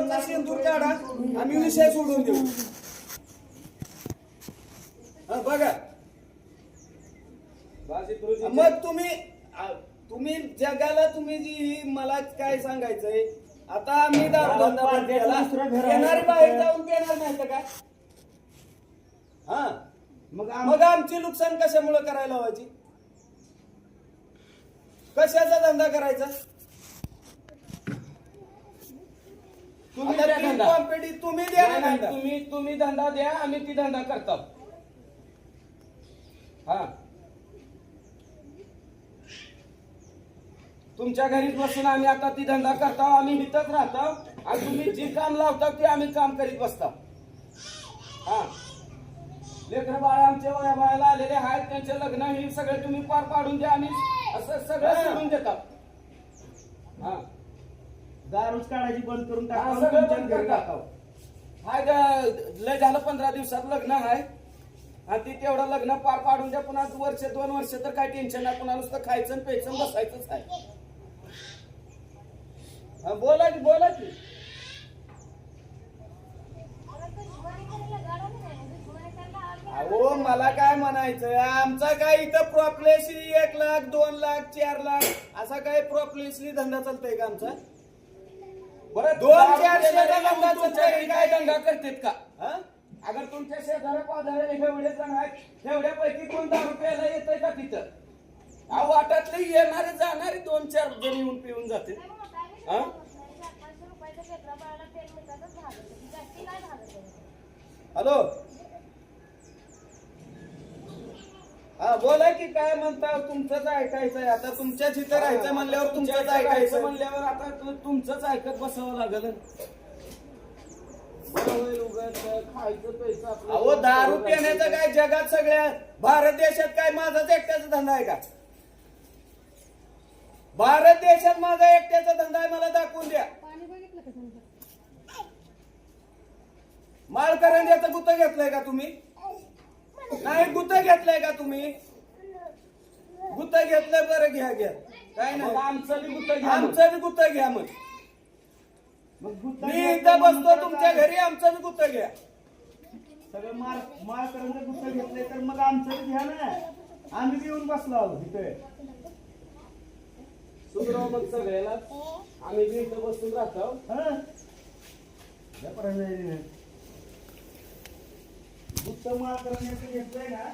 शेवटचा शेंदूर काढा, आम्ही विषय सोडून देऊ. हा, बघा मग तुम्ही जगाला तुम्ही जी मला काय सांगायचंय, आता आम्ही दारू धंदा बंद केला, येणारी बाहेर जाऊन पेणार नाही तर काय? हा, मग आमची नुकसान कशामुळे करायला हवायची? कशाचा धंदा करायचा? तुम्ही द्या ना धंदा. तुम्ही धंदा द्या, आम्ही ती धंदा करतो. हा, तुमच्या घरीच बसून आम्ही आता ती धंदा करतो. आम्ही इथंच राहतो आणि तुम्ही जे काम लावता ते आम्ही काम करीत बसतो. हा, लेकरं बाळ आमच्या वया बाळाला आलेले आहेत, त्यांचे लग्न हे सगळे तुम्ही पार पाडून द्या, आम्ही असं सगळं सोडून देतात. हा, दारूच काढायची बंद करून हा, टाका, सगळं तुमच्या बंद घरी करता. टाकावं. लय झालं 15 दिवसात लग्न आहे आणि ती तेवढं लग्न पार पाडून द्या. पुन्हा वर्ष 2 वर्ष तर काय टेन्शन नाही, पुन्हा नुसतं खायचं आणि प्यायचं आणि बसायचंच आहे. हा, बोला की अहो, मला काय म्हणायचं, आमचा काय इथं प्रॉपलेसली 1 लाख 2 लाख 4 लाख असा काय प्रॉपलेसली धंदा चालतोय का आमचा? बरं 2-4 धंदा चालतोय, काय दंगा करतेत का? अगर तुमच्या शेजाऱ्या पाजाऱ्या एवढे जण आहेत, तेवढ्यापैकी कोण दारू प्यायला येतंय का तिथं? अहो, वाटातले येणारे जाणारे 2-4 जण येऊन पिऊन जाते. हॅलो, हा, बोला की काय म्हणता? तुमचंच ऐकायचंय आता. तुमच्याच इथं राहायचं म्हणल्यावर तुमचंच ऐकायचं म्हणल्यावर आता तुमचंच ऐकत बसावं लागल. खायचं पैसा, अहो दारू पिण्याचं काय जगात सगळ्या भारत देशात काय माझाच एकट्याचा धंदा आहे का? भारत देशात माझा एकट्याचा धंदा आहे, मला दाखवून द्या. माळकरंड्याचं गुत्त घेतलंय का तुम्ही? नाही, गुत्त घेतलंय का तुम्ही? गुत्त घेतलंय, बरं घ्या काय नाही, आमचं बी गुत्त घ्या. मग मी इथं बसतो तुमच्या घरी, आमचं बी गुत्त घ्या. सगळं माळ करून गुत्त घेतलंय तर मग आमचं घ्या ना, आम्ही बी येऊन बसलो आहोत इथे. सुधराव मग सगळ्याला, आम्ही बी इथं बसून राहतो. गुत्त माळ करून घेतलंय ना.